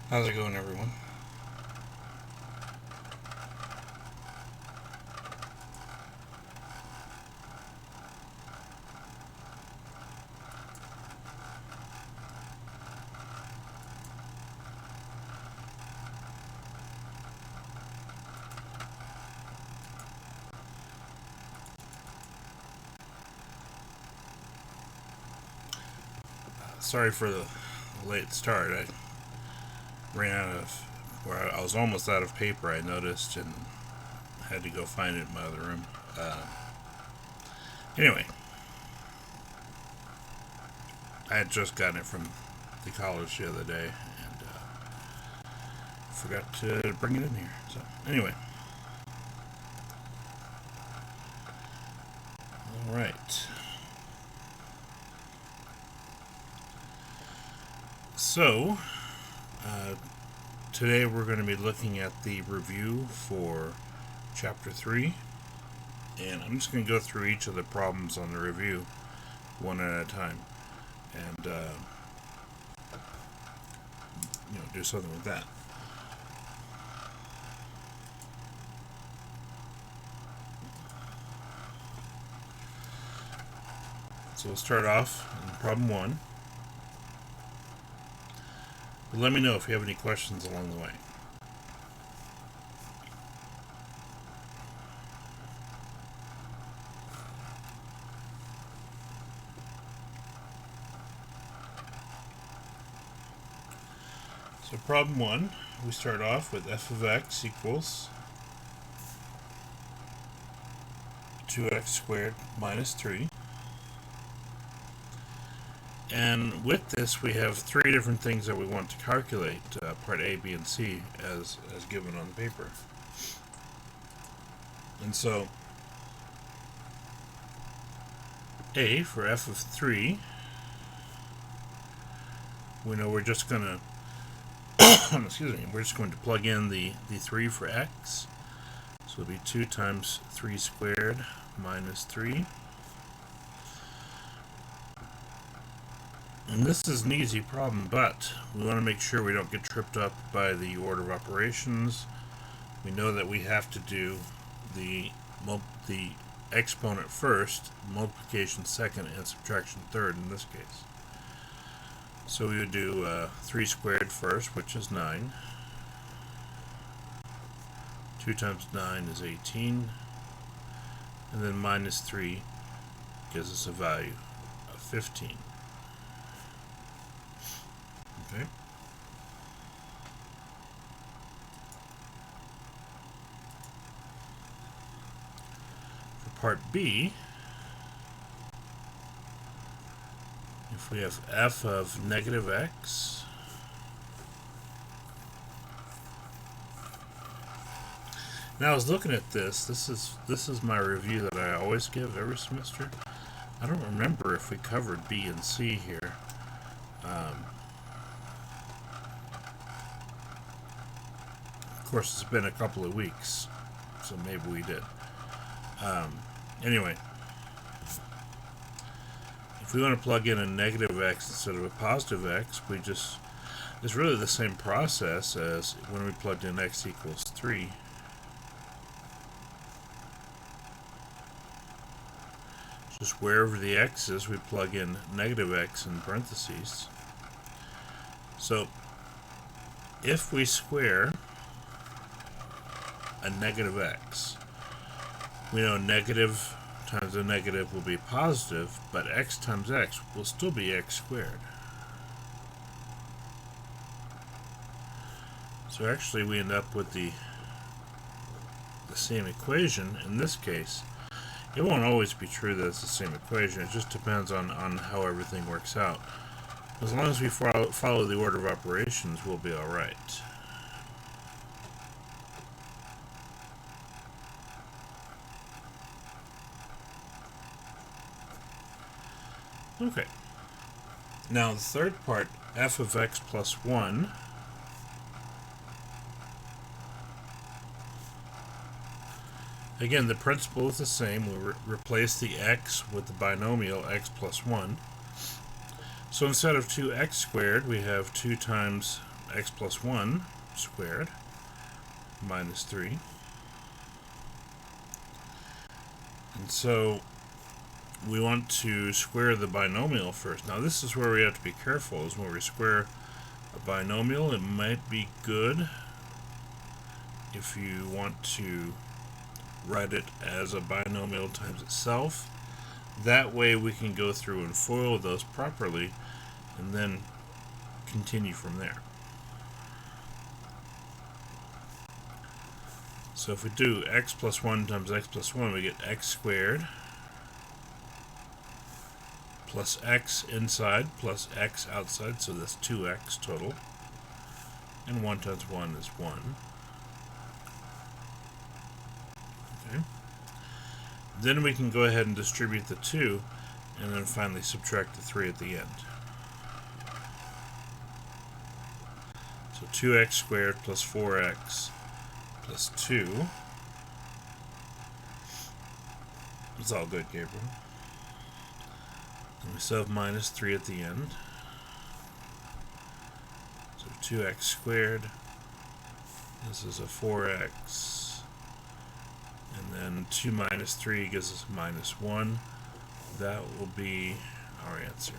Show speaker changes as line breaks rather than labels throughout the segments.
How's it going, everyone? Sorry for the late start. I ran out of, where I was almost out of paper, I noticed, and had to go find it in my other room. Anyway, I had just gotten it from the college the other day and forgot to bring it in here. So, anyway. Alright. So, uh, today we're going to be looking at the review for Chapter 3. And I'm just going to go through each of the problems on the review one at a time. And, do something with that. So we'll start off in problem 1. But let me know if you have any questions along the way. So problem 1, we start off with f of x equals 2x squared minus 3. And with this, we have 3 different things that we want to calculate, part A, B, and C, as given on the paper. And so, A, for f of 3, we know we're just going to, we're just going to plug in the 3 for x. So it'll be 2 times 3 squared minus 3. And this is an easy problem, but we want to make sure we don't get tripped up by the order of operations. We know that we have to do the exponent first, multiplication second, and subtraction third in this case. So we would do 3 squared first, which is 9. 2 times 9 is 18. And then minus 3 gives us a value of 15. Okay. For part B, if we have f of negative x, now I was looking at this. This is my review that I always give every semester. I don't remember if we covered B and C here. Of course, it's been a couple of weeks, so maybe we did. Anyway, if we want to plug in a negative x instead of a positive x, it's really the same process as when we plugged in x equals 3. Just wherever the x is, we plug in negative x in parentheses. So, if we square a negative x, we know negative times a negative will be positive, but x times x will still be x squared. So actually we end up with the same equation. In this case, it won't always be true that it's the same equation. It just depends on how everything works out. As long as we follow the order of operations, we'll be alright. Okay. Now the third part, f of x plus 1. Again, the principle is the same. We replace the x with the binomial x plus 1. So instead of 2x squared, we have 2 times x plus 1 squared minus 3. And so we want to square the binomial first. Now this is where we have to be careful, is when we square a binomial, it might be good if you want to write it as a binomial times itself. That way we can go through and FOIL those properly and then continue from there. So if we do x plus 1 times x plus 1, we get x squared plus x inside plus x outside, so that's 2x total. And 1 times 1 is 1. Okay. Then we can go ahead and distribute the 2, and then finally subtract the 3 at the end. So 2x squared plus 4x plus 2. It's all good, Gabriel. And we still have minus 3 at the end. So 2x squared. This is a 4x. And then 2 minus 3 gives us minus 1. That will be our answer.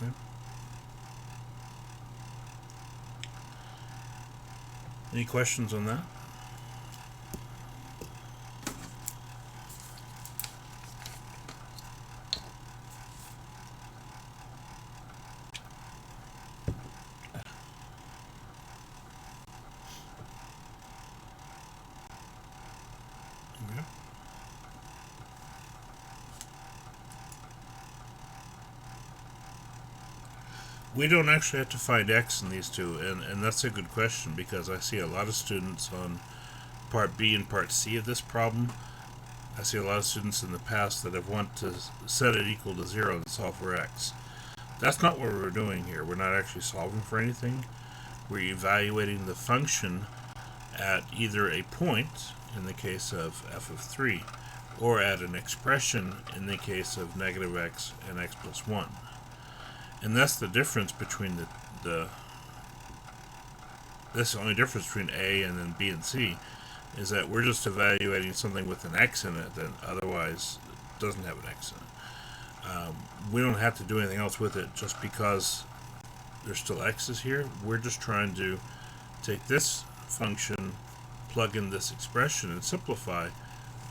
Okay. Any questions on that? Okay. We don't actually have to find x in these two, and that's a good question, because I see a lot of students on part B and part C of this problem. I see a lot of students in the past that have wanted to set it equal to 0 and solve for x. That's not what we're doing here. We're not actually solving for anything. We're evaluating the function at either a point, in the case of f of 3, or at an expression, in the case of negative x and x plus 1. And that's the difference between that's the only difference between A and then B and C, is that we're just evaluating something with an x in it that otherwise doesn't have an x in it. We don't have to do anything else with it just because there's still x's here. We're just trying to take this function, plug in this expression, and simplify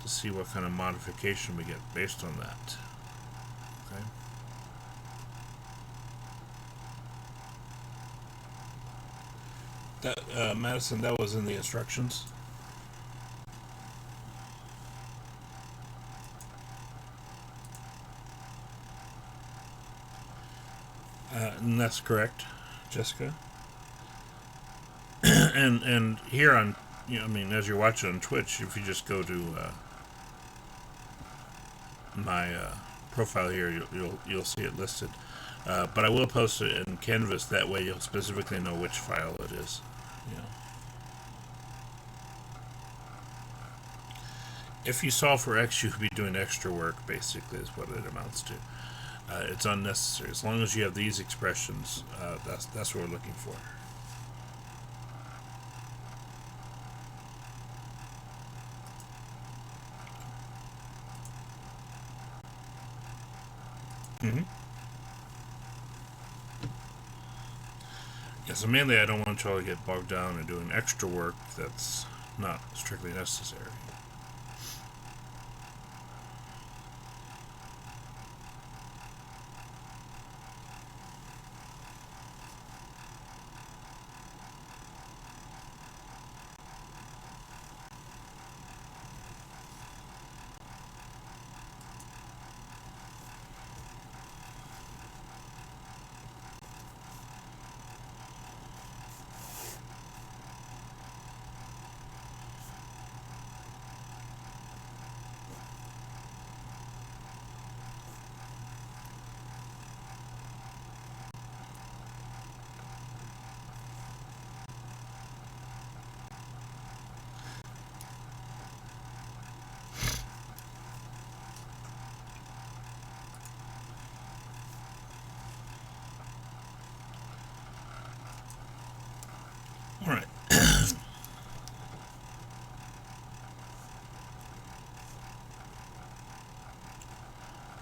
to see what kind of modification we get based on that. Okay. That, Madison, that was in the instructions. And that's correct, Jessica. and here on, I mean, as you're watching on Twitch, if you just go to my profile here, you'll see it listed. But I will post it in Canvas. That way, you'll specifically know which file it is. Yeah. If you solve for x, you could be doing extra work. Basically, is what it amounts to. It's unnecessary. As long as you have these expressions, that's what we're looking for. Mm-hmm. Yeah, so mainly I don't want y'all to get bogged down in doing extra work that's not strictly necessary.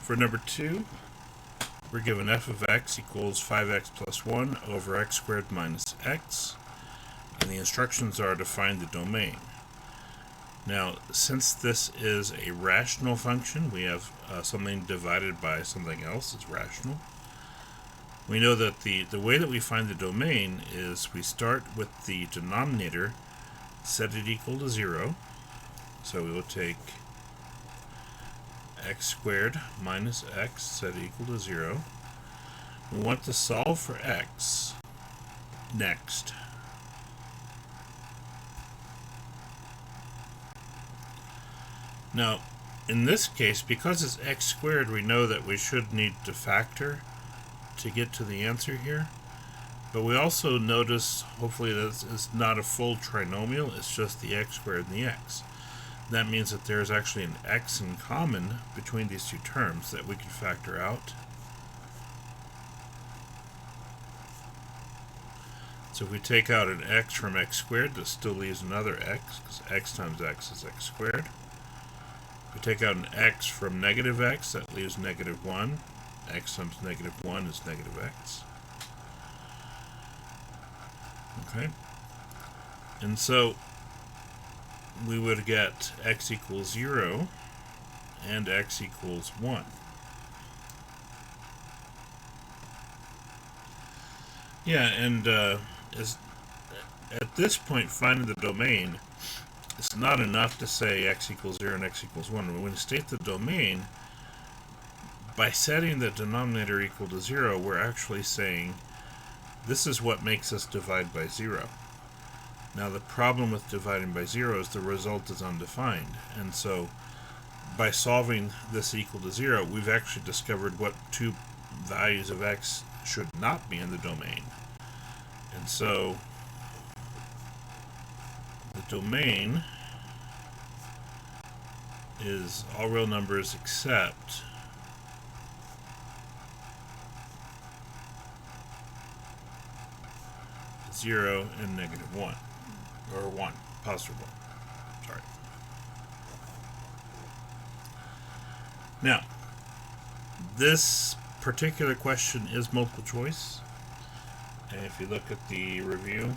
For number 2, we're given f of x equals 5x plus 1 over x squared minus x, and the instructions are to find the domain. Now, since this is a rational function, we have something divided by something else is rational. We know that the way that we find the domain is we start with the denominator, set it equal to 0. So we will take x squared minus x, set it equal to 0. We want to solve for x next. Now, in this case, because it's x squared, we know that we should need to factor to get to the answer here. But we also notice, hopefully, that it's not a full trinomial, it's just the x squared and the x. That means that there's actually an x in common between these two terms that we can factor out. So if we take out an x from x squared, this still leaves another x, because x times x is x squared. If we take out an x from negative x, that leaves negative 1. X times negative 1 is negative x. Okay. And so we would get x equals 0 and x equals 1. Yeah, and at this point, finding the domain, it's not enough to say x equals 0 and x equals 1. When we state the domain, by setting the denominator equal to 0, we're actually saying this is what makes us divide by 0. Now the problem with dividing by 0 is the result is undefined, and so by solving this equal to 0, we've actually discovered what two values of x should not be in the domain. And so the domain is all real numbers except zero and negative 1, or 1, positive 1. Sorry. Now, this particular question is multiple choice, and if you look at the review,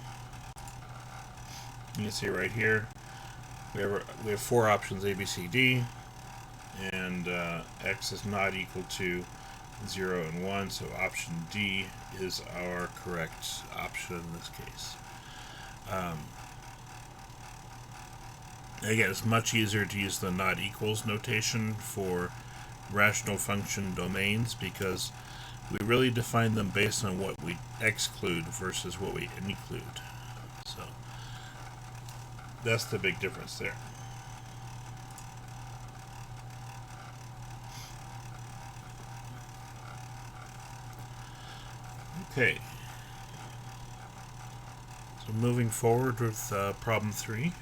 you can see right here we have 4 options, A, B, C, D, and x is not equal to 0 and 1, so option D is our correct option in this case. Again, it's much easier to use the not equals notation for rational function domains because we really define them based on what we exclude versus what we include. So that's the big difference there. Okay, so moving forward with problem 3.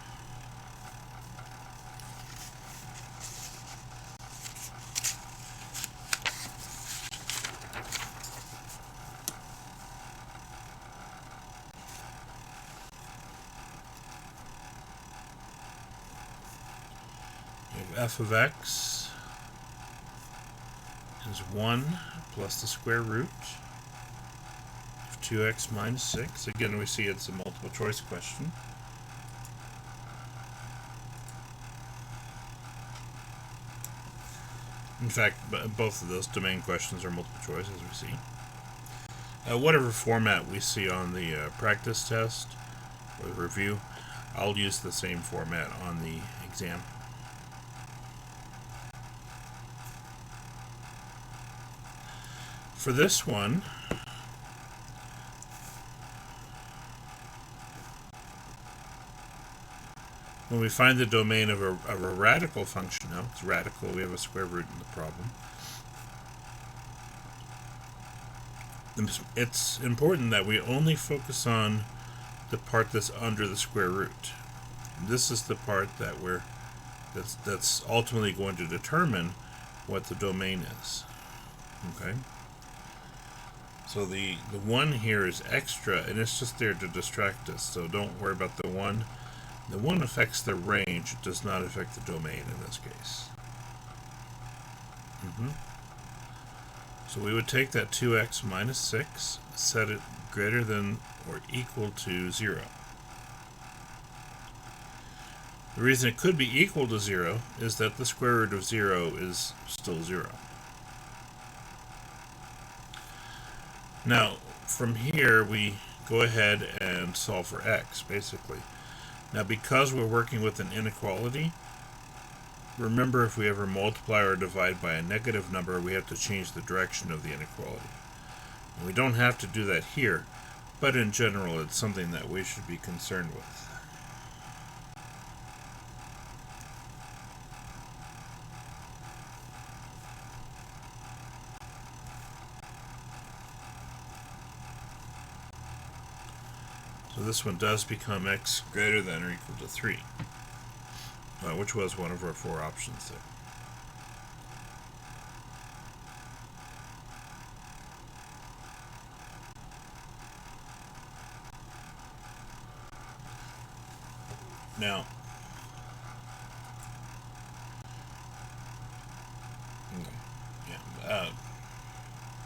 We have f of x is 1 plus the square root 2x minus 6. Again, we see it's a multiple choice question. In fact, both of those domain questions are multiple choice, as we see. Whatever format we see on the practice test or the review, I'll use the same format on the exam. For this one, when we find the domain of a radical function, now it's radical, we have a square root in the problem. It's important that we only focus on the part that's under the square root. This is the part that that's ultimately going to determine what the domain is. Okay? So the 1 here is extra, and it's just there to distract us, so don't worry about the 1. The 1 affects the range, it does not affect the domain in this case. So we would take that 2x minus 6, set it greater than or equal to 0. The reason it could be equal to 0 is that the square root of 0 is still 0. Now, from here, we go ahead and solve for x, basically. Now, because we're working with an inequality, remember if we ever multiply or divide by a negative number, we have to change the direction of the inequality. And we don't have to do that here, but in general, it's something that we should be concerned with. So this one does become x greater than or equal to 3, which was one of our 4 options there. Now,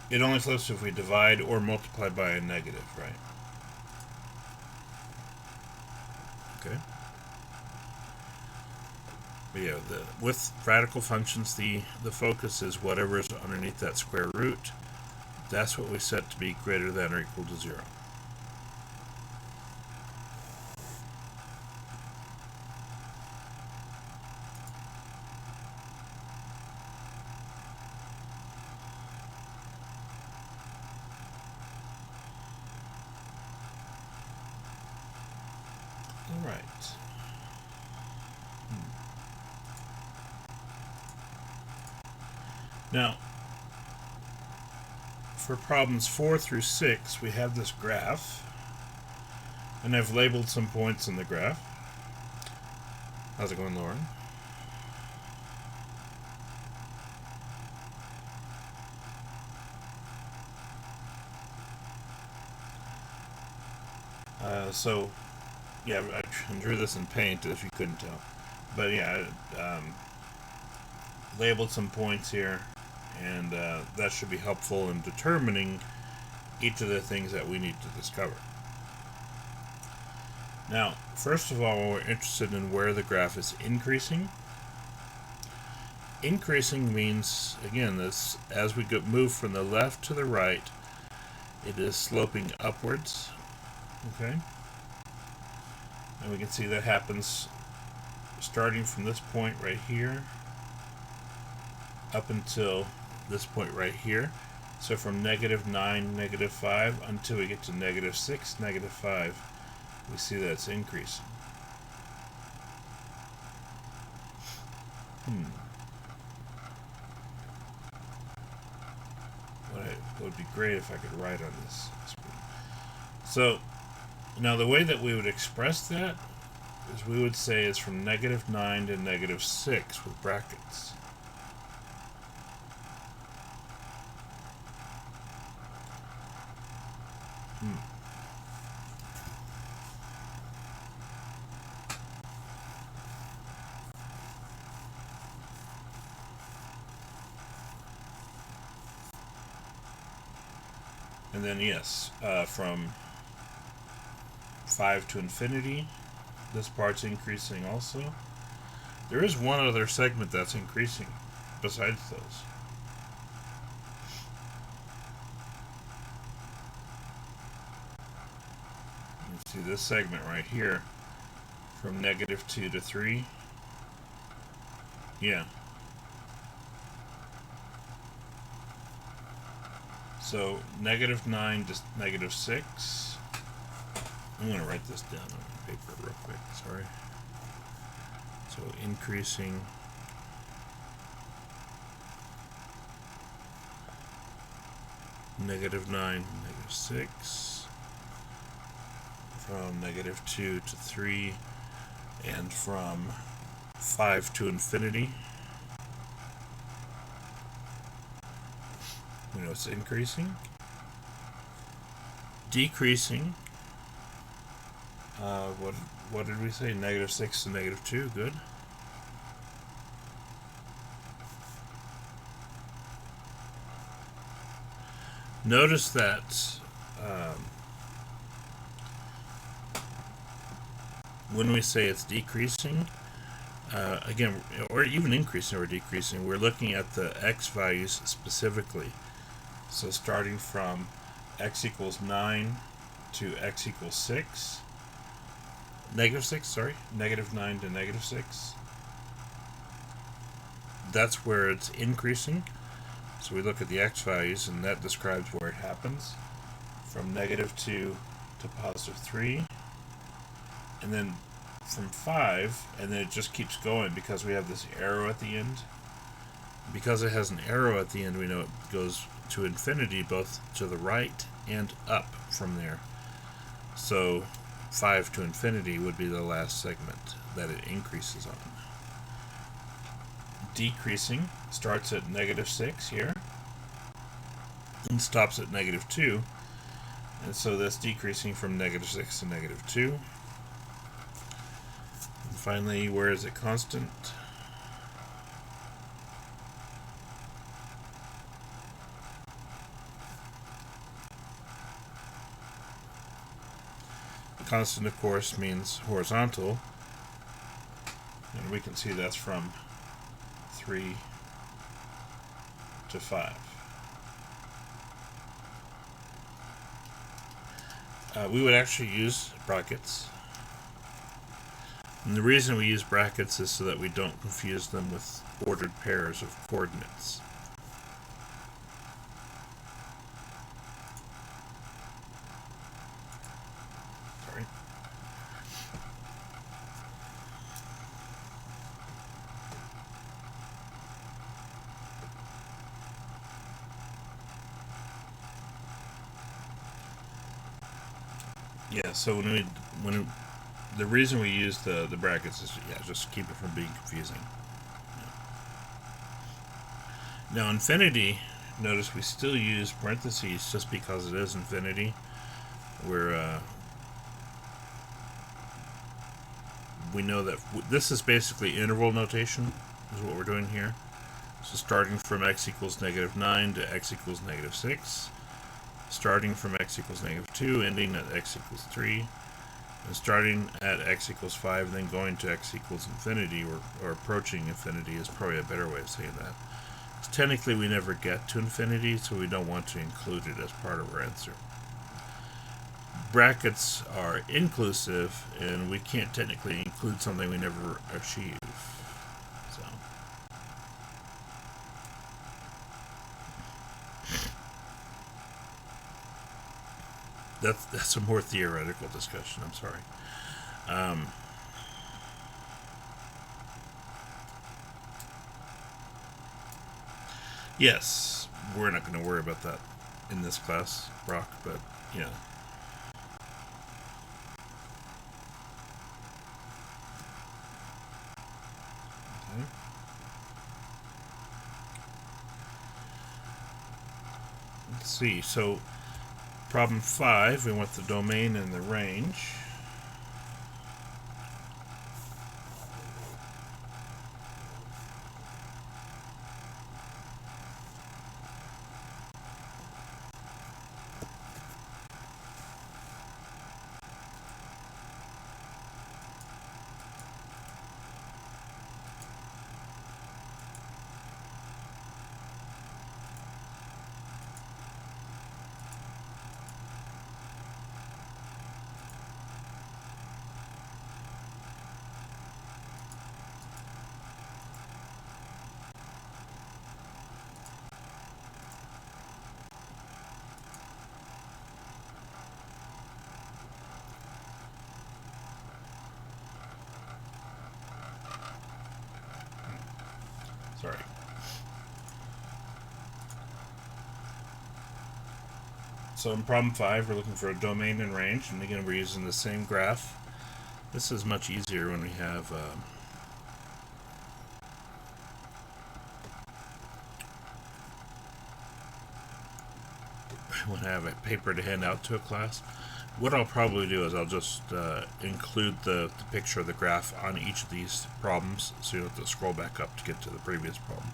it only flips if we divide or multiply by a negative, right? Okay. But yeah, with radical functions, the focus is whatever is underneath that square root. That's what we set to be greater than or equal to 0. All right. Now, for problems 4 through 6, we have this graph, and I've labeled some points in the graph. How's it going, Lauren? So, yeah, I drew this in paint if you couldn't tell. But yeah, labeled some points here, and that should be helpful in determining each of the things that we need to discover. Now, first of all, we're interested in where the graph is increasing. Increasing means, again, this as we move from the left to the right, it is sloping upwards. Okay? And we can see that happens starting from this point right here up until this point right here. So from -9, -5 until we get to -6, -5, we see that it's increasing. What would be great if I could write on this screen. So now the way that we would express that is we would say it's from -9 to -6 with brackets. And then yes, from 5 to infinity, this part's increasing also. There is one other segment that's increasing besides those. You see this segment right here from -2 to 3. Yeah. So -9 to -6. I'm going to write this down on paper real quick, sorry. So increasing -9, -6, from -2 to 3, and from 5 to infinity. You know, it's increasing. Decreasing. What did we say? -6 to -2. Good. Notice that when we say it's decreasing, again, or even increasing or decreasing, we're looking at the x values specifically. So starting from x equals 9 to x equals 6, negative 6, sorry, negative 9 to negative 6, that's where it's increasing. So we look at the x values, and that describes where it happens, from negative 2 to positive 3, and then from 5, and then it just keeps going because we have this arrow at the end. Because it has an arrow at the end, we know it goes to infinity, both to the right and up from there. So 5 to infinity would be the last segment that it increases on. Decreasing starts at negative 6 here and stops at negative 2. And so that's decreasing from negative 6 to negative 2. And finally, where is it constant? Constant, of course, means horizontal, and we can see that's from 3 to 5. We would actually use brackets, and the reason we use brackets is so that we don't confuse them with ordered pairs of coordinates. Yeah, so the reason we use the brackets is just keep it from being confusing. Now infinity, notice we still use parentheses just because it is infinity. We know that this is basically interval notation is what we're doing here. So starting from x equals negative 9 to x equals negative 6. Starting from x equals negative 2, ending at x equals 3, and starting at x equals 5, then going to x equals infinity, or approaching infinity is probably a better way of saying that. Because technically we never get to infinity, so we don't want to include it as part of our answer. Brackets are inclusive, and we can't technically include something we never achieve. So. That's a more theoretical discussion. I'm sorry. Yes, we're not going to worry about that in this class, Brock, but yeah. Okay. Let's see. So problem 5, we want the domain and the range. Sorry. So in problem 5, we're looking for a domain and range, and again we're using the same graph. This is much easier when we have a paper to hand out to a class. What I'll probably do is I'll just include the picture of the graph on each of these problems, so you don't have to scroll back up to get to the previous problem.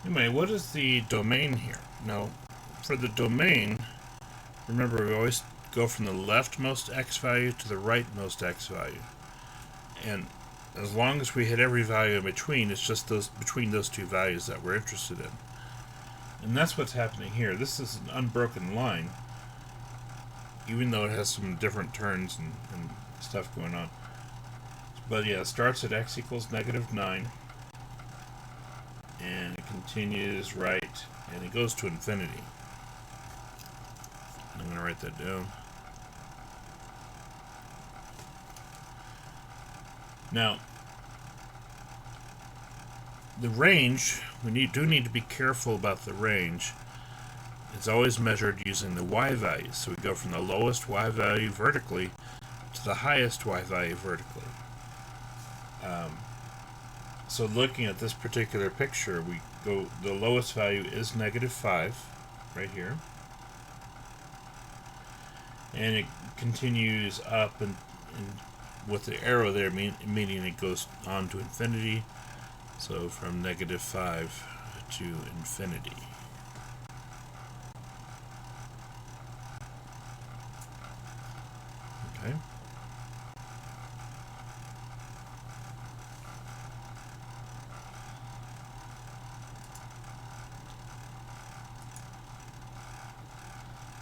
Anyway, what is the domain here? Now, for the domain, remember we always go from the leftmost x value to the rightmost x value. And as long as we hit every value in between, it's just those between those two values that we're interested in. And that's what's happening here. This is an unbroken line, even though it has some different turns and stuff going on. But yeah, it starts at x equals -9, and it continues right, and it goes to infinity. I'm going to write that down. Now, the range, do need to be careful about the range. It's always measured using the y values. So we go from the lowest y value vertically to the highest y value vertically. So looking at this particular picture, the lowest value is -5, right here. And it continues up and with the arrow there, meaning it goes on to infinity. So from -5 to infinity. Okay.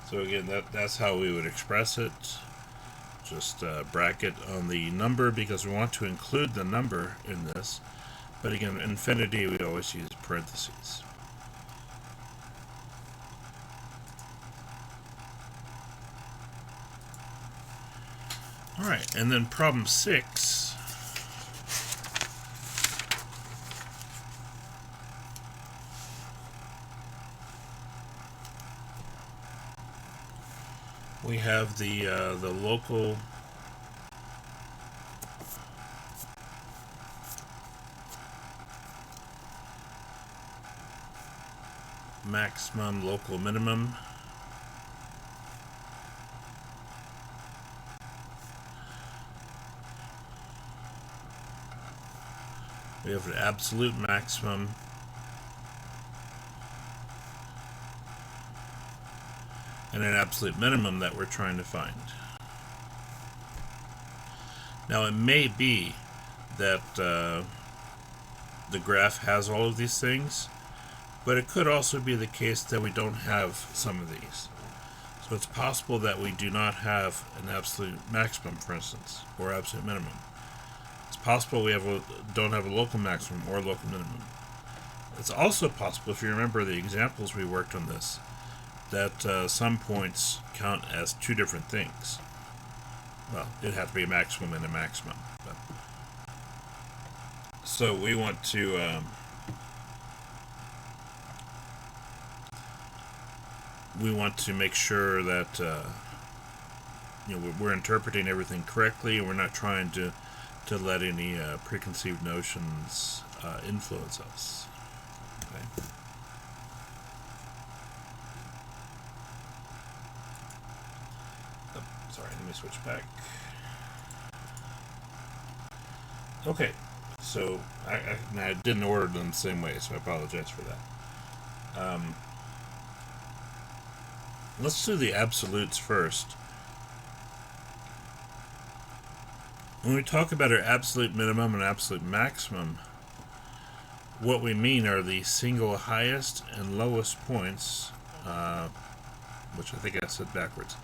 So again, that's how we would express it. Just bracket on the number because we want to include the number in this. But again, infinity, we always use parentheses. All right, and then problem 6. We have the local maximum, local minimum. We have an absolute maximum and an absolute minimum that we're trying to find. Now it may be that the graph has all of these things, but it could also be the case that we don't have some of these. So it's possible that we do not have an absolute maximum, for instance, or absolute minimum. It's possible we don't have a local maximum or local minimum. It's also possible, if you remember the examples we worked on this, that some points count as two different things. Well, it'd have to be a maximum and a maximum. But so we want to make sure that we're interpreting everything correctly, and we're not trying to let any preconceived notions influence us. Okay. Oh, sorry, let me switch back. Okay, so I didn't order them the same way, so I apologize for that. Let's do the absolutes first. When we talk about our absolute minimum and absolute maximum, what we mean are the single highest and lowest points, which I think I said backwards.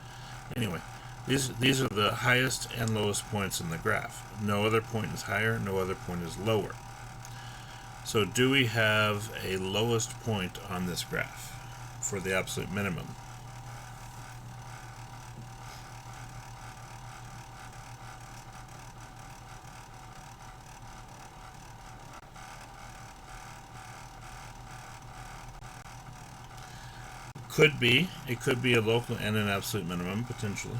Anyway, these are the highest and lowest points in the graph. No other point is higher, no other point is lower. So do we have a lowest point on this graph for the absolute minimum? It could be a local and an absolute minimum, potentially.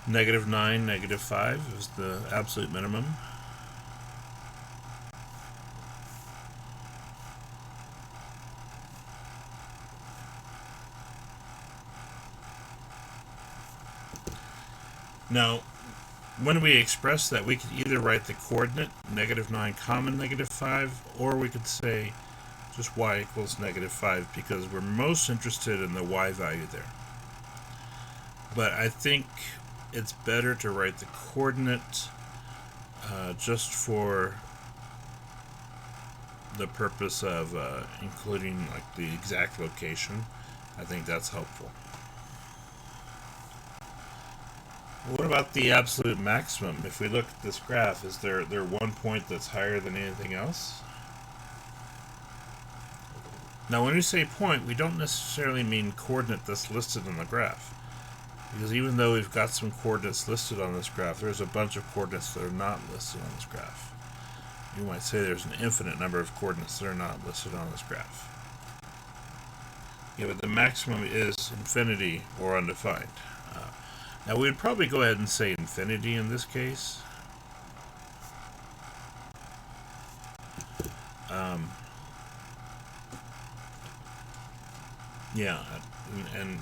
-9, -5 is the absolute minimum. Now, when we express that, we could either write the coordinate -9 common -5, or we could say just y equals -5, because we're most interested in the y value there. But I think it's better to write the coordinate just for the purpose of including like the exact location. I think that's helpful. What about the absolute maximum? If we look at this graph, is there one point that's higher than anything else? Now, when we say point, we don't necessarily mean coordinate that's listed on the graph. Because even though we've got some coordinates listed on this graph, there's a bunch of coordinates that are not listed on this graph. You might say there's an infinite number of coordinates that are not listed on this graph. Yeah, but the maximum is infinity or undefined. Now, we'd probably go ahead and say infinity in this case. Yeah, and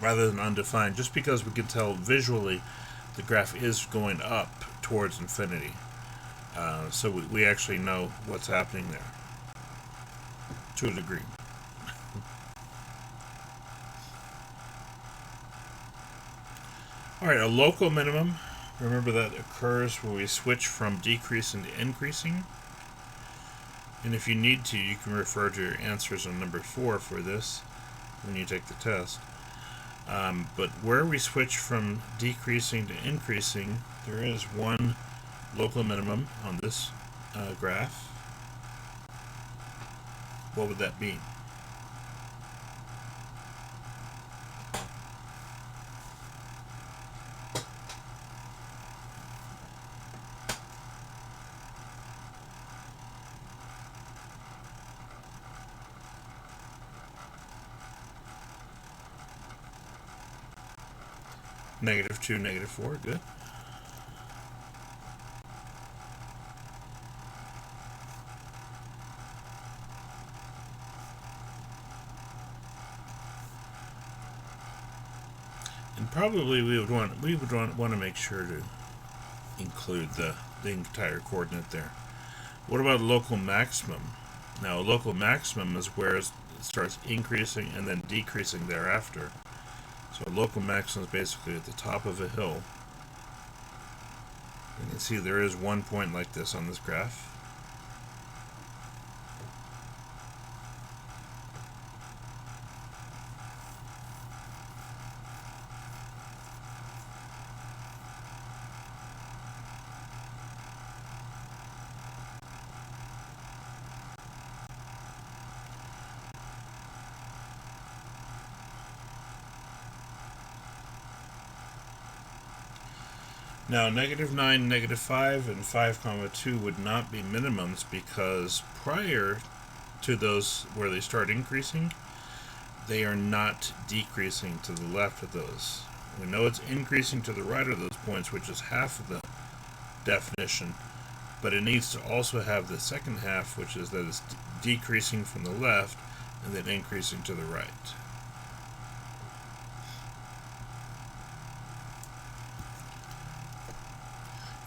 rather than undefined, just because we can tell visually the graph is going up towards infinity. So we actually know what's happening there to a degree. Alright, a local minimum, remember that occurs when we switch from decreasing to increasing. And if you need to, you can refer to your answers on number 4 for this when you take the test. But where we switch from decreasing to increasing, there is one local minimum on this graph. What would that be? -2, -4, good. And probably we would want to make sure to include the entire coordinate there. What about local maximum? Now, a local maximum is where it starts increasing and then decreasing thereafter. So a local maximum is basically at the top of a hill. You can see there is one point like this on this graph. Now, -9, -5, and 5, 2 would not be minimums because prior to those where they start increasing, they are not decreasing to the left of those. We know it's increasing to the right of those points, which is half of the definition, but it needs to also have the second half, which is that it's decreasing from the left and then increasing to the right.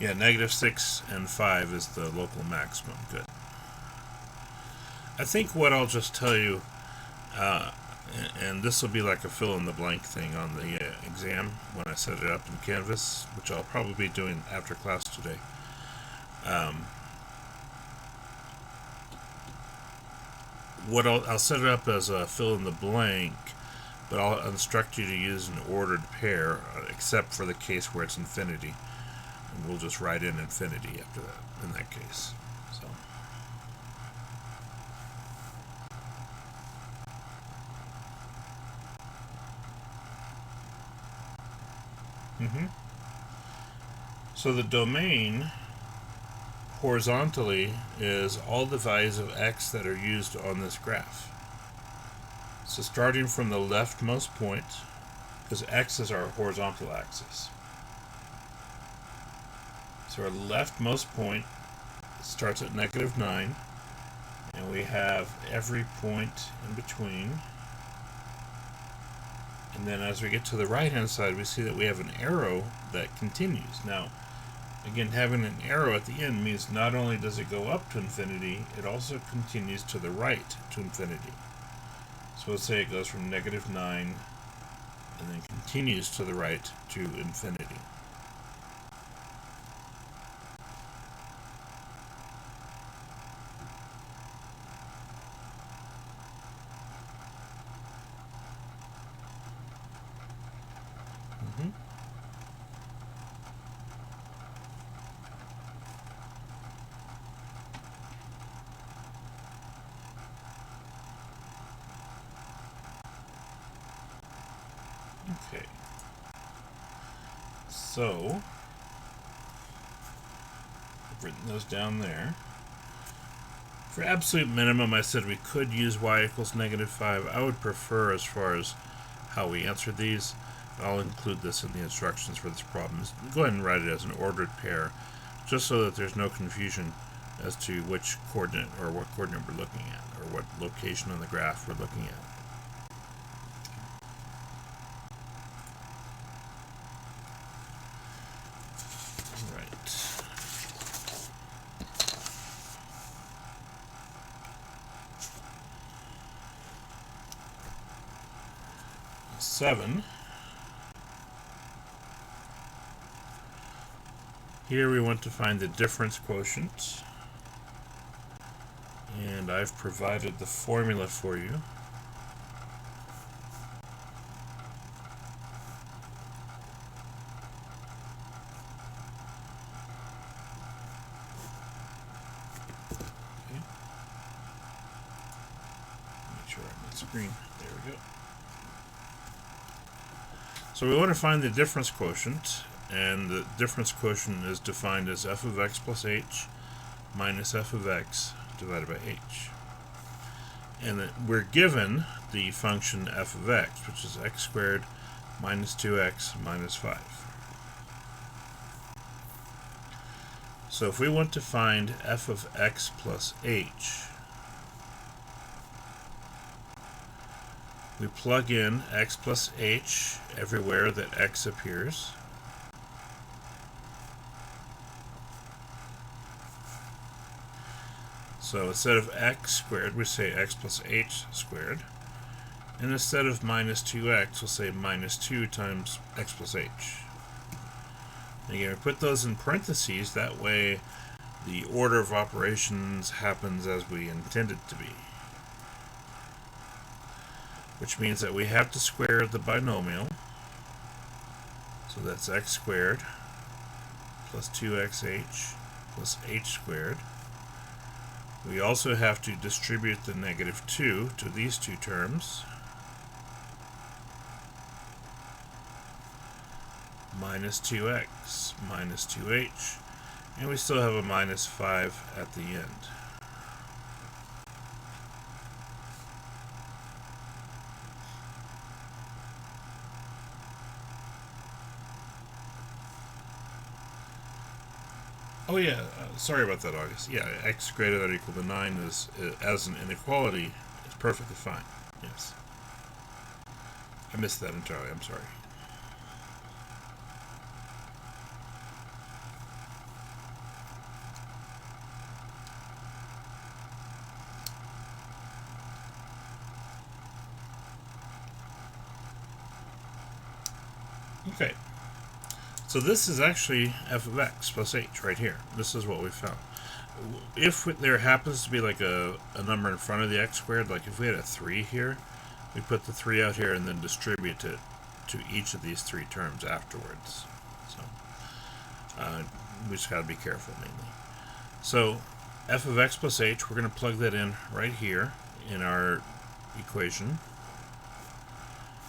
Yeah, -6 and 5 is the local maximum. Good. I think what I'll just tell you, and this will be like a fill-in-the-blank thing on the exam when I set it up in Canvas, which I'll probably be doing after class today. I'll set it up as a fill-in-the-blank, but I'll instruct you to use an ordered pair, except for the case where it's infinity. And we'll just write in infinity after that, in that case. So. So the domain horizontally is all the values of x that are used on this graph. So starting from the leftmost point, because x is our horizontal axis. So our leftmost point starts at -9, and we have every point in between, And then as we get to the right hand side, we see that we have an arrow that continues. Now, again, having an arrow at the end means not only does it go up to infinity, it also continues to the right to infinity. So let's say it goes from -9 and then continues to the right to infinity. Okay. So, I've written those down there. For absolute minimum, I said we could use y equals -5. I would prefer, as far as how we answer these, I'll include this in the instructions for this problem. Go ahead and write it as an ordered pair, just so that there's no confusion as to which coordinate or what coordinate we're looking at, or what location on the graph we're looking at. Right. 7. Here we want to find the difference quotient, and I've provided the formula for you. Okay. Make sure I'm on screen. There we go. So we want to find the difference quotient, and the difference quotient is defined as f of x plus h minus f of x divided by h. And we're given the function f of x, which is x squared minus 2x minus 5. So if we want to find f of x plus h, we plug in x plus h everywhere that x appears. So instead of x squared, we say x plus h squared. And instead of minus 2x, we'll say minus 2 times x plus h. And again, we put those in parentheses. That way, the order of operations happens as we intend it to be. Which means that we have to square the binomial. So that's x squared plus 2xh plus h squared. We also have to distribute the -2 to these two terms. Minus 2x minus 2h. And we still have a minus 5 at the end. Oh yeah, sorry about that, August. Yeah, x greater than or equal to 9 is, as an inequality, is perfectly fine. Yes. I missed that entirely, I'm sorry. Okay. So this is actually f of x plus h right here. This is what we found. If there happens to be like a number in front of the x squared, like if we had a 3 here, we put the 3 out here and then distribute it to each of these 3 terms afterwards. So we just got to be careful mainly. So f of x plus h, we're going to plug that in right here in our equation.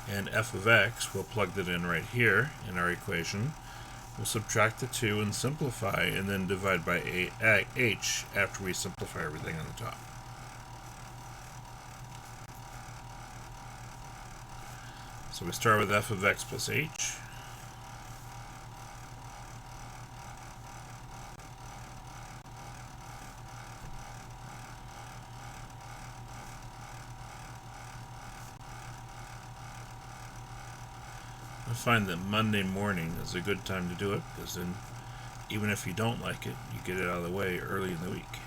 And f of x, we'll plug that in right here in our equation. We'll subtract the 2 and simplify, and then divide by h after we simplify everything on the top. So we start with f of x plus h. I find that Monday morning is a good time to do it, because then even if you don't like it, you get it out of the way early in the week.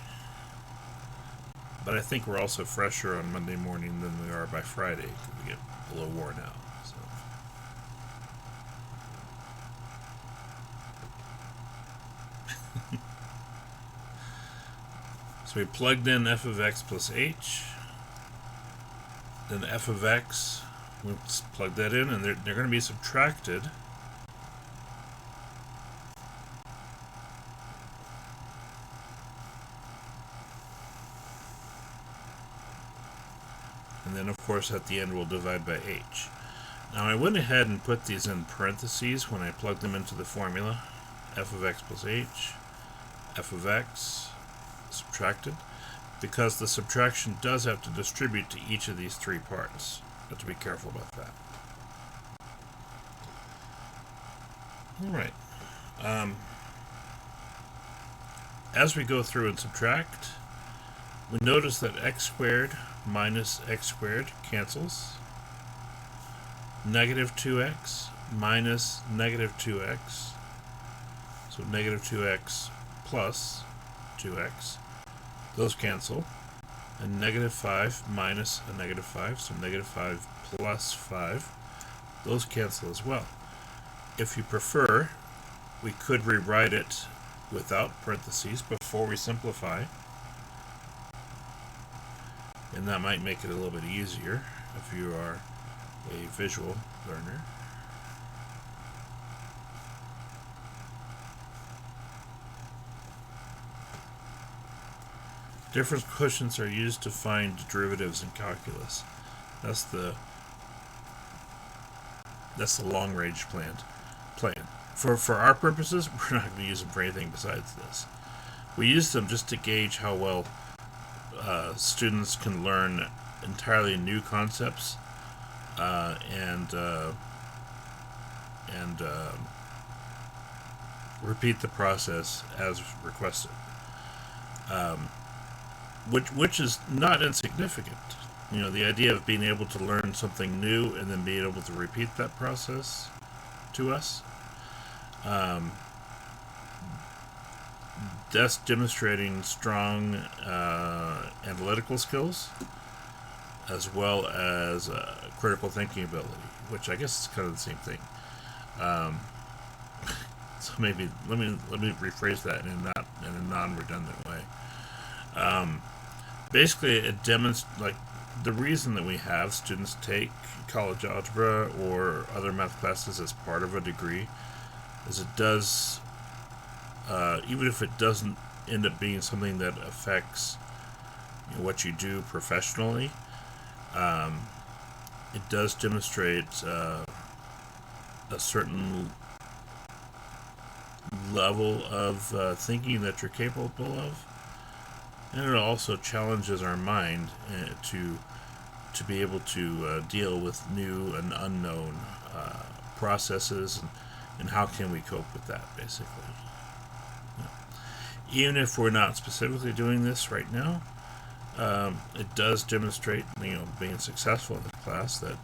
But I think we're also fresher on Monday morning than we are by Friday, because we get a little worn out. So we plugged in f of x plus h, then f of x, let's plug that in, and they're going to be subtracted. And then, of course, at the end we'll divide by h. Now I went ahead and put these in parentheses when I plugged them into the formula. F of x plus h, f of x, subtracted, because the subtraction does have to distribute to each of these three parts. You have to be careful about that. Alright. As we go through and subtract, we notice that x squared minus x squared cancels. Negative 2x minus negative 2x. So negative 2x plus 2x. Those cancel. And negative 5 minus a negative 5, so negative 5 plus 5. Those cancel as well. If you prefer, we could rewrite it without parentheses before we simplify. And that might make it a little bit easier if you are a visual learner. Difference quotients are used to find derivatives in calculus. That's the long-range plan. For our purposes, we're not going to use them for anything besides this. We use them just to gauge how well students can learn entirely new concepts and repeat the process as requested. Which is not insignificant. You know, the idea of being able to learn something new and then being able to repeat that process to us, that's demonstrating strong analytical skills as well as critical thinking ability, which I guess is kind of the same thing. So maybe let me rephrase that in a non-redundant way. Basically, it demonstrates, like, the reason that we have students take college algebra or other math classes as part of a degree is it does, even if it doesn't end up being something that affects what you do professionally, it does demonstrate a certain level of thinking that you're capable of. And it also challenges our mind to be able to deal with new and unknown processes, and how can we cope with that, basically. Even if we're not specifically doing this right now, it does demonstrate, being successful in the class, that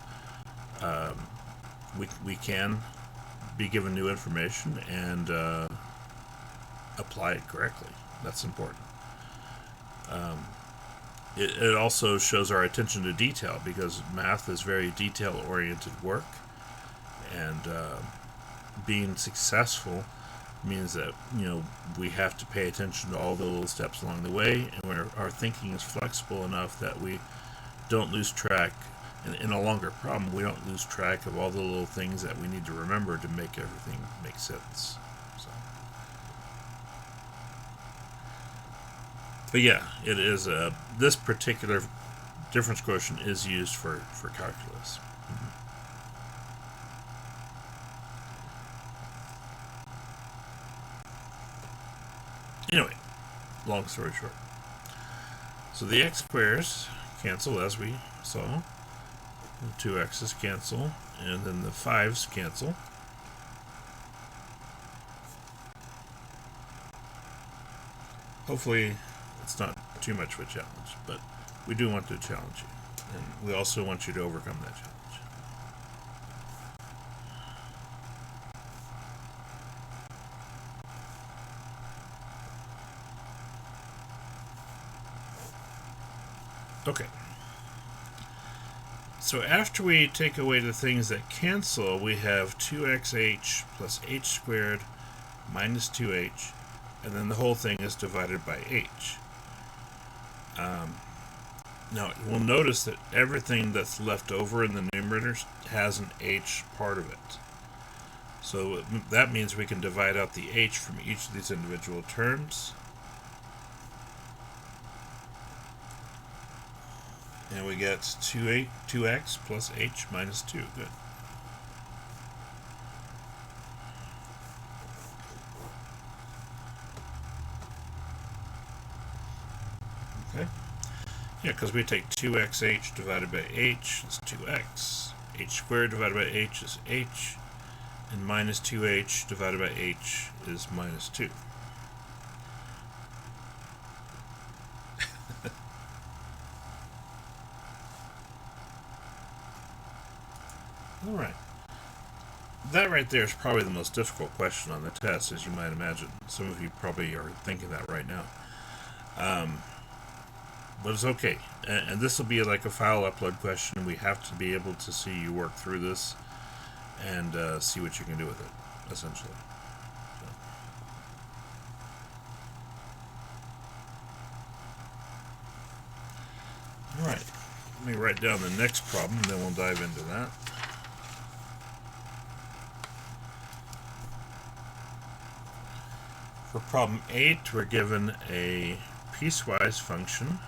we can be given new information and apply it correctly. That's important. It also shows our attention to detail, because math is very detail-oriented work, and being successful means that we have to pay attention to all the little steps along the way, and our thinking is flexible enough that we don't lose track. In a longer problem, we don't lose track of all the little things that we need to remember to make everything make sense. But yeah, it is this particular difference quotient is used for calculus. Anyway, long story short. So the x squares cancel, as we saw. The two x's cancel, and then the 5's cancel. Hopefully it's not too much of a challenge, but we do want to challenge you, and we also want you to overcome that challenge. Okay. So after we take away the things that cancel, we have 2xh plus h squared minus 2h, and then the whole thing is divided by h. Now, we'll notice that everything that's left over in the numerator has an h part of it. So that means we can divide out the h from each of these individual terms. And we get 2x plus h minus 2. Good. Okay. Yeah, because we take 2xh divided by h is 2x. H squared divided by h is h. And minus 2h divided by h is minus 2. Alright. That right there is probably the most difficult question on the test, as you might imagine. Some of you probably are thinking that right now. But it's okay. And this will be like a file upload question. We have to be able to see you work through this and see what you can do with it, essentially. Alright, let me write down the next problem, then we'll dive into that. For problem 8, we're given a piecewise function.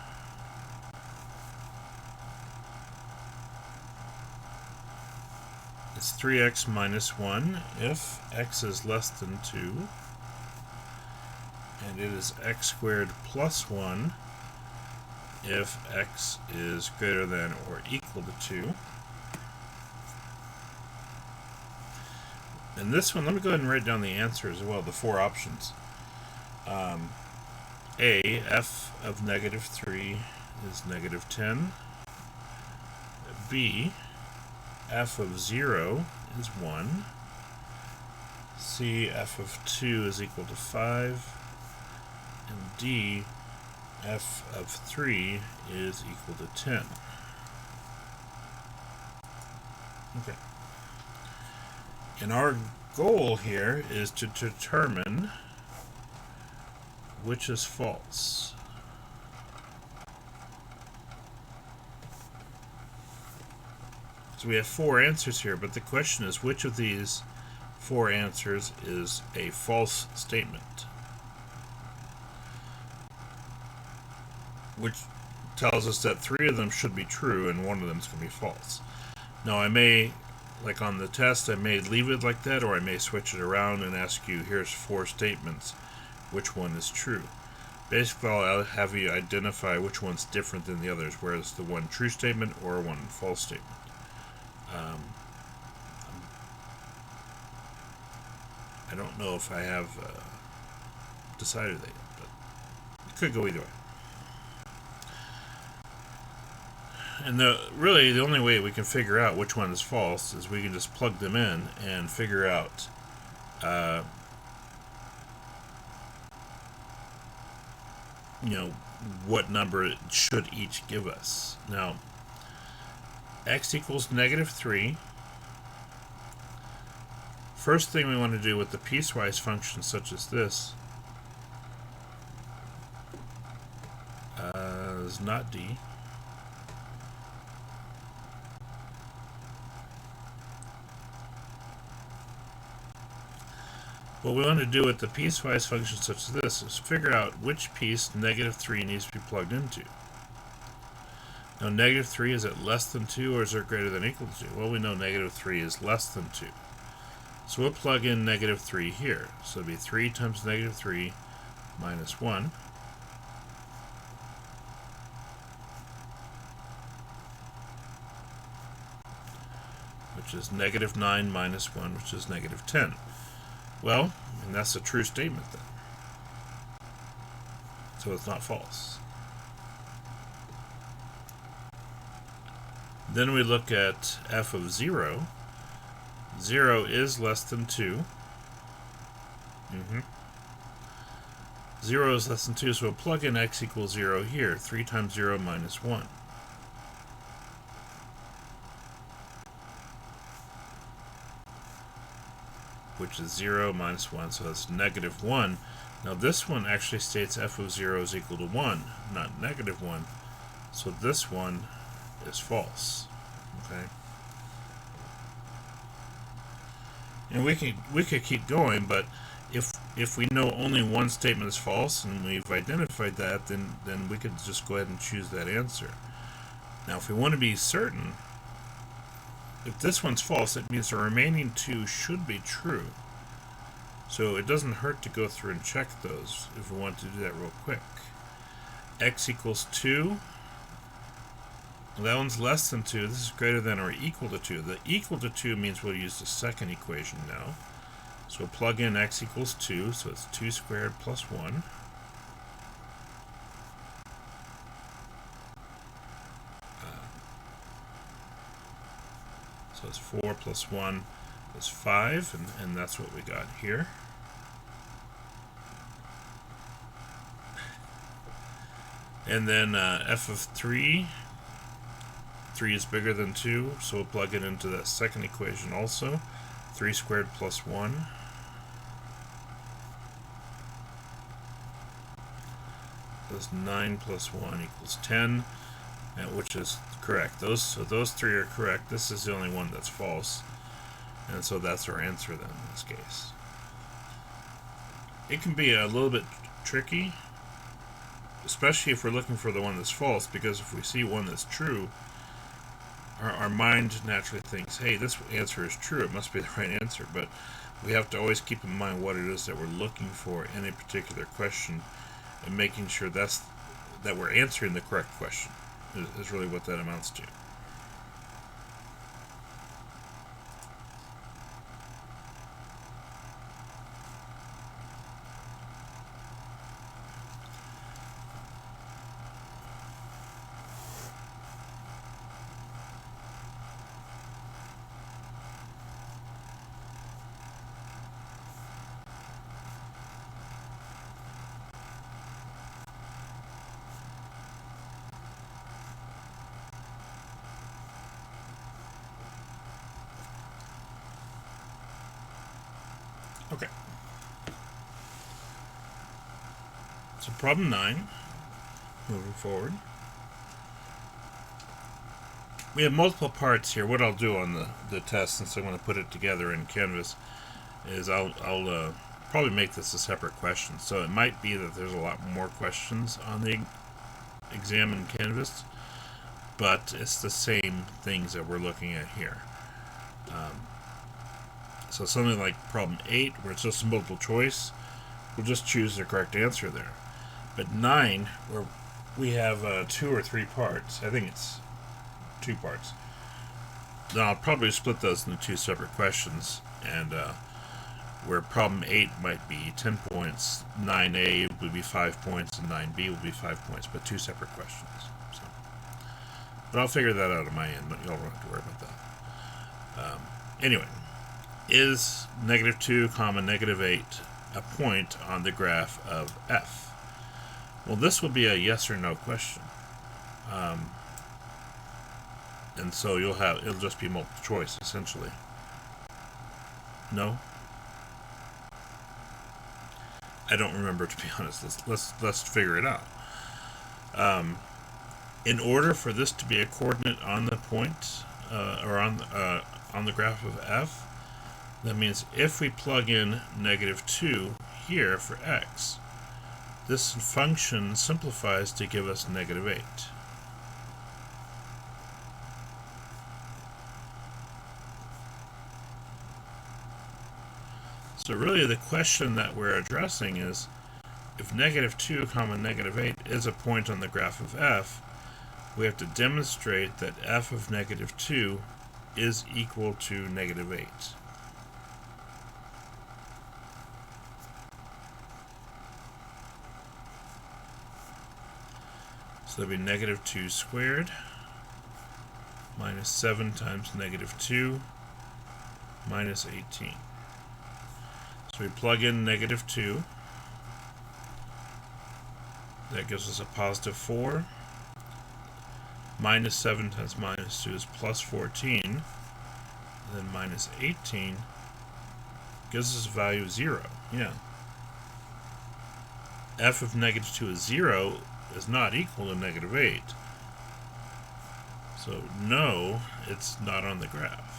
It's 3x minus 1 if x is less than 2, and it is x squared plus 1 if x is greater than or equal to 2. And this one, let me go ahead and write down the answer as well, the four options. A, f of negative 3 is negative 10. B, f of 0 is 1. C, f of 2 is equal to 5. And D, f of 3 is equal to 10. Okay. And our goal here is to determine which is false. So we have four answers here, but the question is which of these four answers is a false statement? Which tells us that three of them should be true and one of them is going to be false. Now I may, like on the test, I may leave it like that, or I may switch it around and ask you, here's four statements, which one is true? Basically, I'll have you identify which one's different than the others, whereas the one true statement or one false statement. I don't know if I have decided that yet, but it could go either way. And really, the only way we can figure out which one is false is we can just plug them in and figure out what number it should each give us. Now, x equals negative 3. First thing we want to do with the piecewise function such as this is not D. What we want to do with the piecewise function such as this is figure out which piece negative 3 needs to be plugged into. Now, negative 3, is it less than 2 or is it greater than or equal to 2? Well, we know negative 3 is less than 2. So we'll plug in negative 3 here. So it'll be 3 times negative 3 minus 1. Which is negative 9 minus 1, which is negative 10. Well, and that's a true statement then. So it's not false. Then we look at f of 0. 0 is less than 2. 0 is less than 2, so we'll plug in x equals 0 here. 3 times 0 minus 1. which is 0 minus 1, so that's negative 1. Now this one actually states f of 0 is equal to 1, not negative 1. So this one is false. Okay. And we could keep going, but if we know only one statement is false and we've identified that, then we could just go ahead and choose that answer. Now if we want to be certain, if this one's false, it means the remaining two should be true. So it doesn't hurt to go through and check those if we want to do that real quick. X equals 2. Well, that one's less than 2. This is greater than or equal to 2. The equal to 2 means we'll use the second equation now. So we'll plug in x equals 2, so it's 2 squared plus 1. So it's 4 plus 1 is 5, and that's what we got here. And then f of 3. 3 is bigger than 2, so we'll plug it into that second equation also. 3 squared plus 1. That's 9 plus 1 equals 10, which is correct. So those three are correct. This is the only one that's false, and so that's our answer then in this case. It can be a little bit tricky, especially if we're looking for the one that's false, because if we see one that's true, our mind naturally thinks, hey, this answer is true, it must be the right answer. But we have to always keep in mind what it is that we're looking for in a particular question, and making sure that we're answering the correct question is really what that amounts to. Okay. So problem 9, moving forward. We have multiple parts here. What I'll do on the test, since I'm going to put it together in Canvas, is I'll probably make this a separate question. So it might be that there's a lot more questions on the exam in Canvas, but it's the same things that we're looking at here. So something like problem 8, where it's just a multiple choice, we'll just choose the correct answer there. But 9, where we have 2 or 3 parts, I think it's 2 parts. Now I'll probably split those into 2 separate questions, and where problem 8 might be 10 points, 9a would be 5 points, and 9b would be 5 points, but 2 separate questions. So, but I'll figure that out on my end, but y'all don't have to worry about that. Anyway. Is negative 2 comma negative 8 a point on the graph of f? Well, this will be a yes or no question. And so it'll just be multiple choice, essentially. No? I don't remember, to be honest. Let's figure it out. In order for this to be a coordinate on the point, or on the graph of f, that means if we plug in negative 2 here for x, this function simplifies to give us negative 8. So really the question that we're addressing is, if negative 2 comma negative 8 is a point on the graph of f, we have to demonstrate that f of negative 2 is equal to negative 8. So that'd be negative 2 squared minus 7 times negative 2 minus 18. So we plug in negative 2. That gives us a positive 4. Minus 7 times minus 2 is plus 14. And then minus 18 Gives us a value of 0. Yeah. F of negative 2 is 0 is not equal to negative 8. So no, it's not on the graph.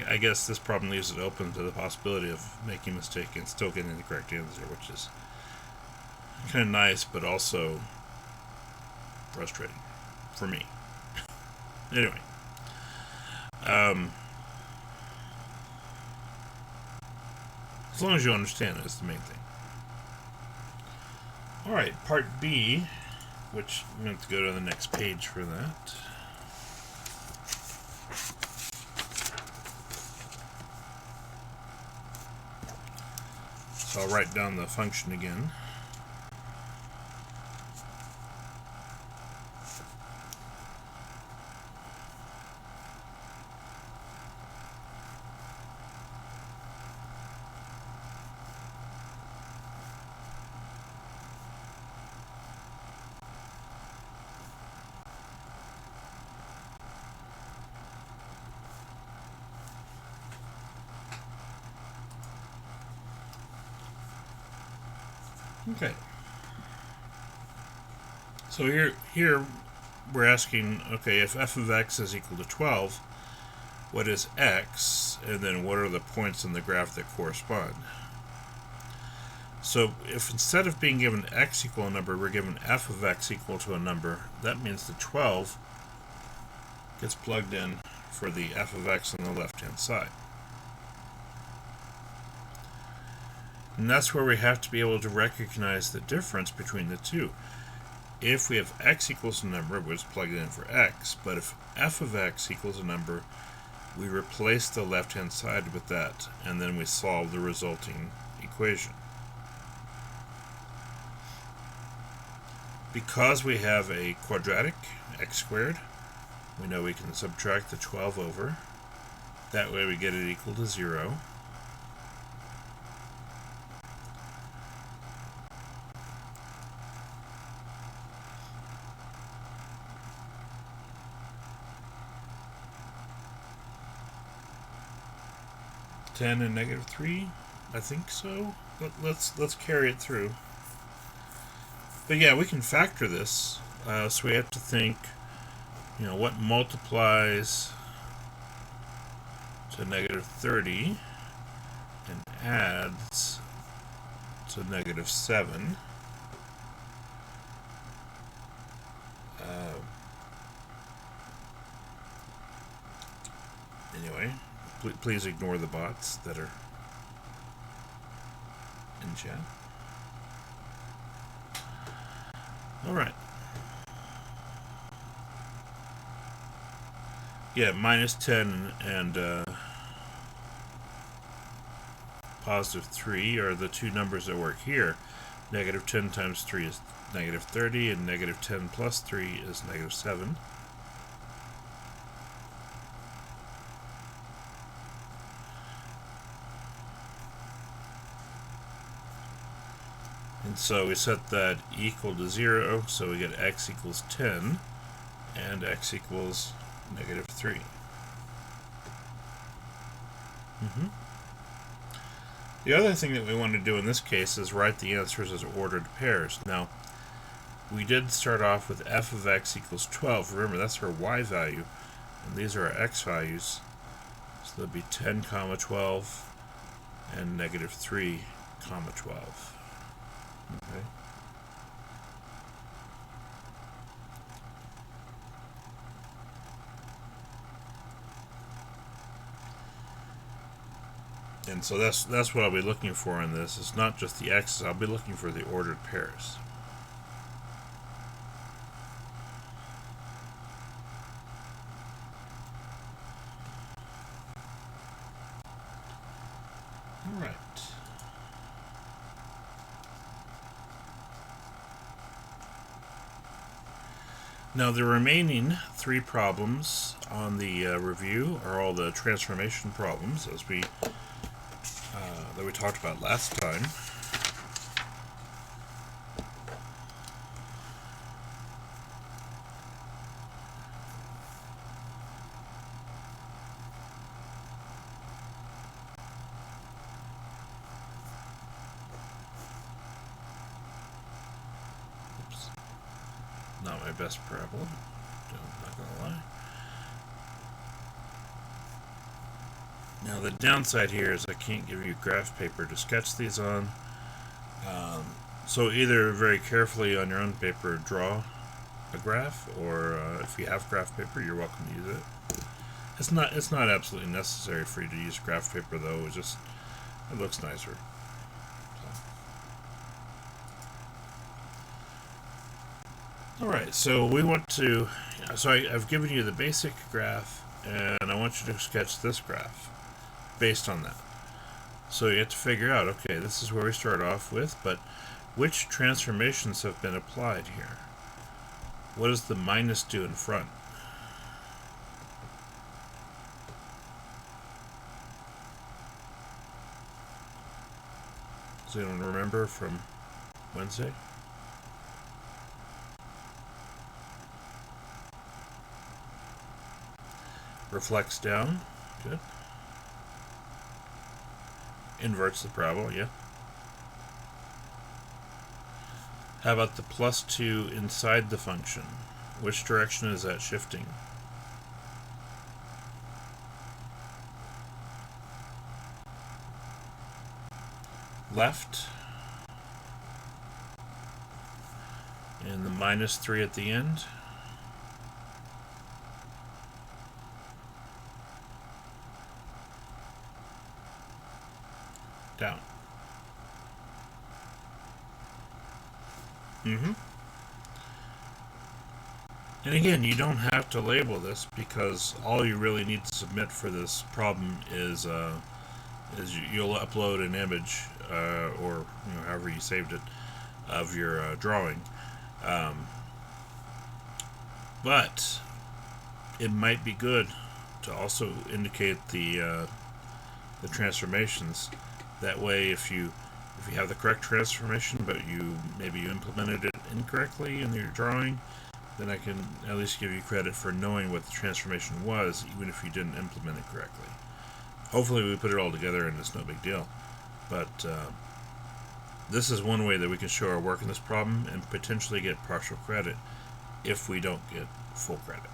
I guess this problem leaves it open to the possibility of making a mistake and still getting the correct answer, which is kind of nice, but also frustrating for me. Anyway, as long as you understand, that's the main thing. All right, part B, which I'm going to have to go to the next page for that. So I'll write down the function again. Okay. So here we're asking, okay, if f of x is equal to 12, what is x, and then what are the points in the graph that correspond? So if instead of being given x equal a number, we're given f of x equal to a number, that means the 12 gets plugged in for the f of x on the left-hand side. And that's where we have to be able to recognize the difference between the two. If we have x equals a number, we'll just plug it in for x. But if f of x equals a number, we replace the left-hand side with that, and then we solve the resulting equation. Because we have a quadratic, x squared, we know we can subtract the 12 over. That way we get it equal to 0. (10 and negative 3), I think so. But let's carry it through. But yeah, we can factor this. So we have to think, what multiplies to negative 30 and adds to negative 7. Anyway, please ignore the bots that are in chat. Alright. Yeah, minus 10 and positive 3 are the two numbers that work here. Negative 10 times 3 is negative 30, and negative 10 plus 3 is negative 7. And so we set that equal to 0, so we get x equals 10, and x equals negative 3. The other thing that we want to do in this case is write the answers as ordered pairs. Now, we did start off with f of x equals 12. Remember, that's our y value, and these are our x values. So there'll be 10 comma 12 and negative 3 comma 12. Okay. And so that's what I'll be looking for in this. It's not just the x's, I'll be looking for the ordered pairs. Alright. Now the remaining 3 problems on the review are all the transformation problems as we that we talked about last time. Oops. Not my best parabola. I'm not gonna lie. Now the downside here is I can't give you graph paper to sketch these on. So either very carefully on your own paper draw a graph, or if you have graph paper, you're welcome to use it. It's not absolutely necessary for you to use graph paper though. It looks nicer. Alright, so I've given you the basic graph, and I want you to sketch this graph based on that. So you have to figure out, okay, this is where we start off with, but which transformations have been applied here? What does the minus do in front? Does anyone remember from Wednesday? Reflects down. Good. Inverts the parabola, yeah. How about the plus 2 inside the function? Which direction is that shifting? Left. And the minus 3 at the end? Down. And again, you don't have to label this, because all you really need to submit for this problem is you'll upload an image or however you saved it of your drawing. But it might be good to also indicate the transformations. That way, if you have the correct transformation, but maybe you implemented it incorrectly in your drawing, then I can at least give you credit for knowing what the transformation was, even if you didn't implement it correctly. Hopefully we put it all together and it's no big deal. But this is one way that we can show our work in this problem and potentially get partial credit if we don't get full credit.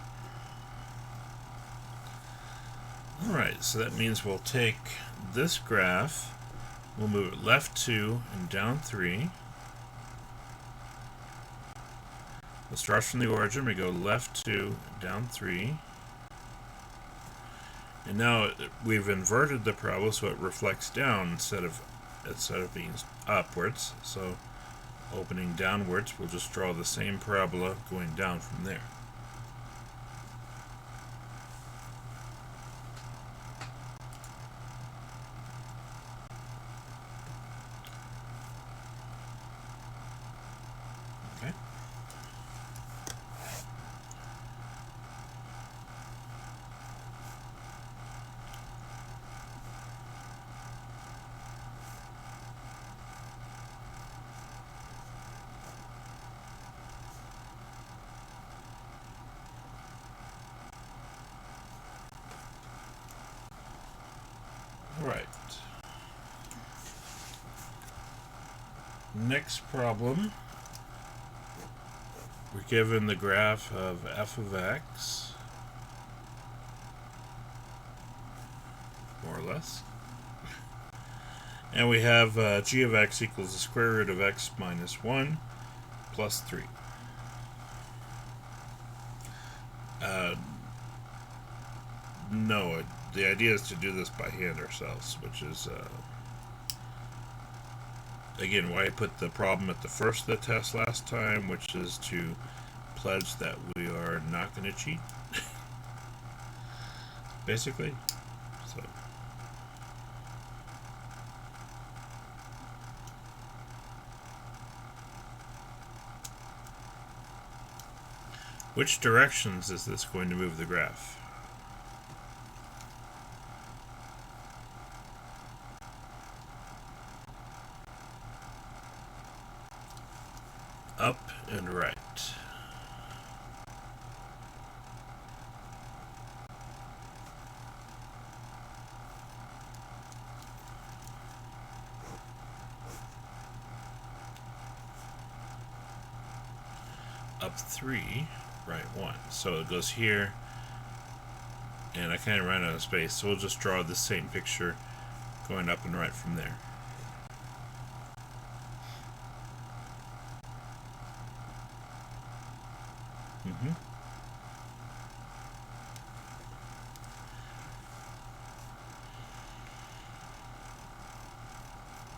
Alright, so that means we'll take this graph, we'll move it left 2 and down 3. We'll start from the origin, we go left 2, down 3. And now we've inverted the parabola so it reflects down instead of being upwards. So opening downwards, we'll just draw the same parabola going down from there. Okay. Right. Next problem. We're given the graph of f of x, more or less. And we have g of x equals the square root of x minus 1 plus 3. No, the idea is to do this by hand ourselves, which is, again, why I put the problem at the first of the test last time, which is to pledge that we are not going to cheat, basically. So. Which directions is this going to move the graph? Up and right. Up 3, right 1. So it goes here, and I kind of ran out of space, so we'll just draw the same picture going up and right from there.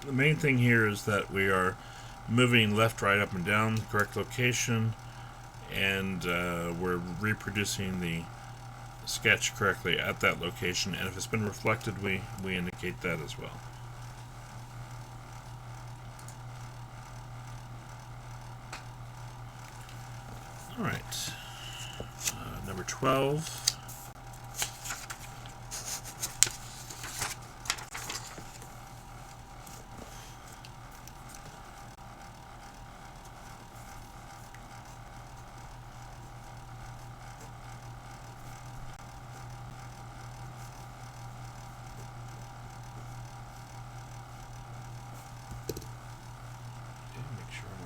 The main thing here is that we are moving left, right, up, and down, the correct location, and we're reproducing the sketch correctly at that location, and if it's been reflected, we indicate that as well. Alright, number 12.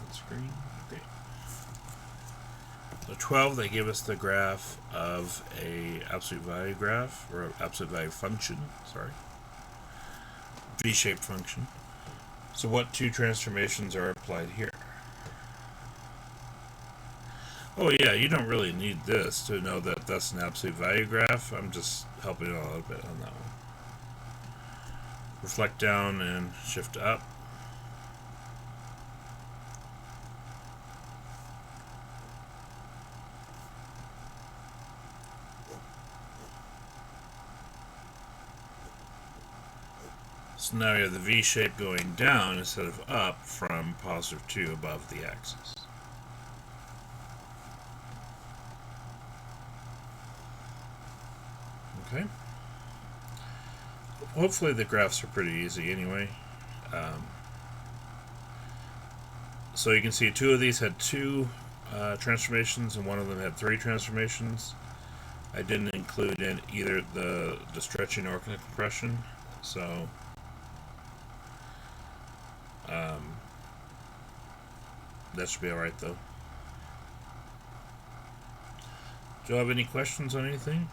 Screen. Okay. So 12, they give us the graph of a absolute value graph, or absolute value function, sorry. V-shaped function. So what two transformations are applied here? Oh yeah, you don't really need this to know that that's an absolute value graph. I'm just helping a little bit on that one. Reflect down and shift up. So now you have the V shape going down instead of up from positive 2 above the axis. Okay. Hopefully the graphs are pretty easy anyway. So you can see two of these had 2 transformations and one of them had 3 transformations. I didn't include in either the stretching or the compression, so that should be alright though. Do you have any questions on anything?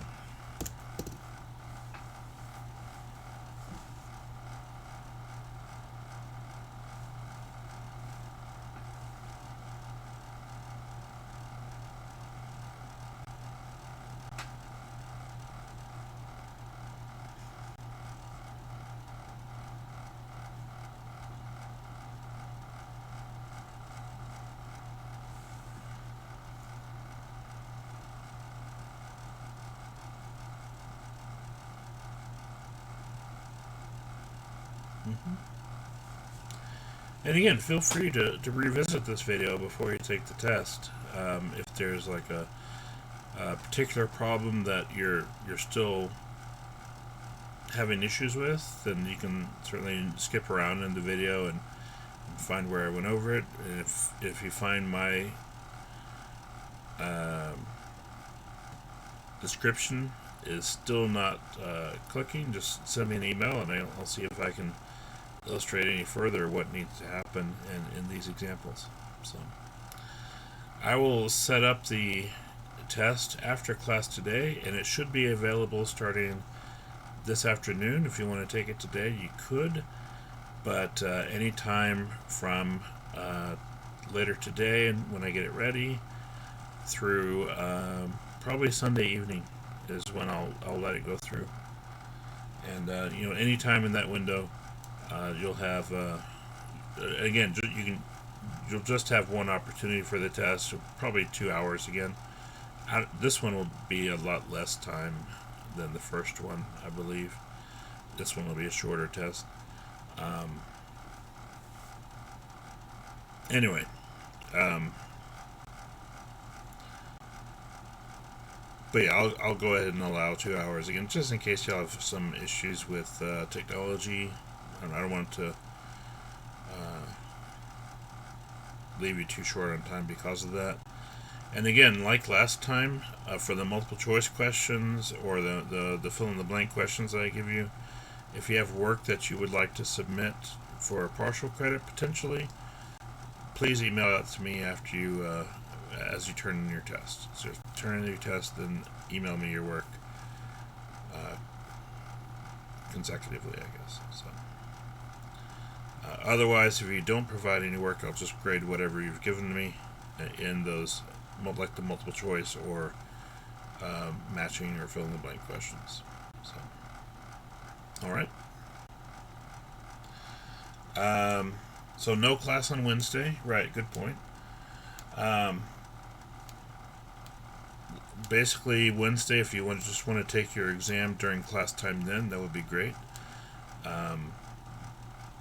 And again, feel free to revisit this video before you take the test. If there's like a particular problem that you're still having issues with, then you can certainly skip around in the video and find where I went over it. And if you find my description is still not clicking, just send me an email and I'll see if I can illustrate any further what needs to happen in these examples. So I will set up the test after class today, and it should be available starting this afternoon. If you want to take it today, you could, but any time from later today and when I get it ready through probably Sunday evening is when I'll let it go through. And any time in that window, you'll have again, you'll just have one opportunity for the test, so probably 2 hours again. This one will be a lot less time than the first one, I believe. This one will be a shorter test. Anyway, But yeah, I'll go ahead and allow 2 hours again, just in case y'all have some issues with technology. And I don't want to leave you too short on time because of that. And again, like last time, for the multiple choice questions or the fill in the blank questions that I give you, if you have work that you would like to submit for partial credit potentially, please email that to me after you as you turn in your test. So turn in your test, then email me your work consecutively, I guess. So otherwise, if you don't provide any work, I'll just grade whatever you've given me in those, like the multiple choice or matching or fill in the blank questions. So, all right. So no class on Wednesday. Right. Good point. Basically, Wednesday, if you just want to take your exam during class time, then that would be great.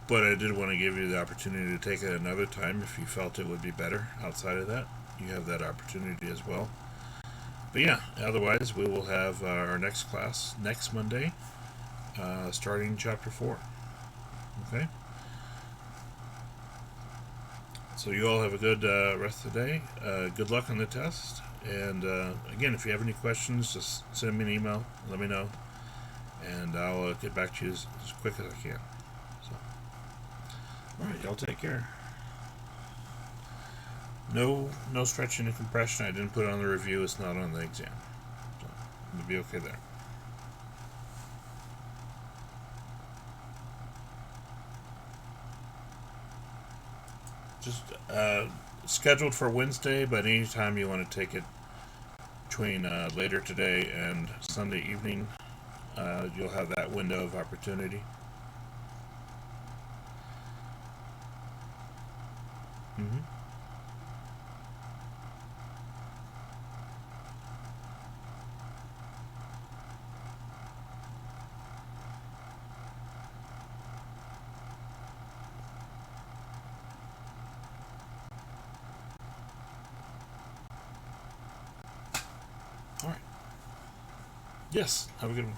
But I did want to give you the opportunity to take it another time if you felt it would be better outside of that. You have that opportunity as well. But yeah, otherwise, we will have our next class next Monday, starting chapter 4. Okay? So you all have a good rest of the day. Good luck on the test. And again, if you have any questions, just send me an email. Let me know. And I'll get back to you as quick as I can. So, all right, y'all take care. No stretching and compression. I didn't put it on the review. It's not on the exam. So we'll be okay there. Just scheduled for Wednesday, but anytime you want to take it between later today and Sunday evening, you'll have that window of opportunity. Mm-hmm. All right. Yes. Have a good one.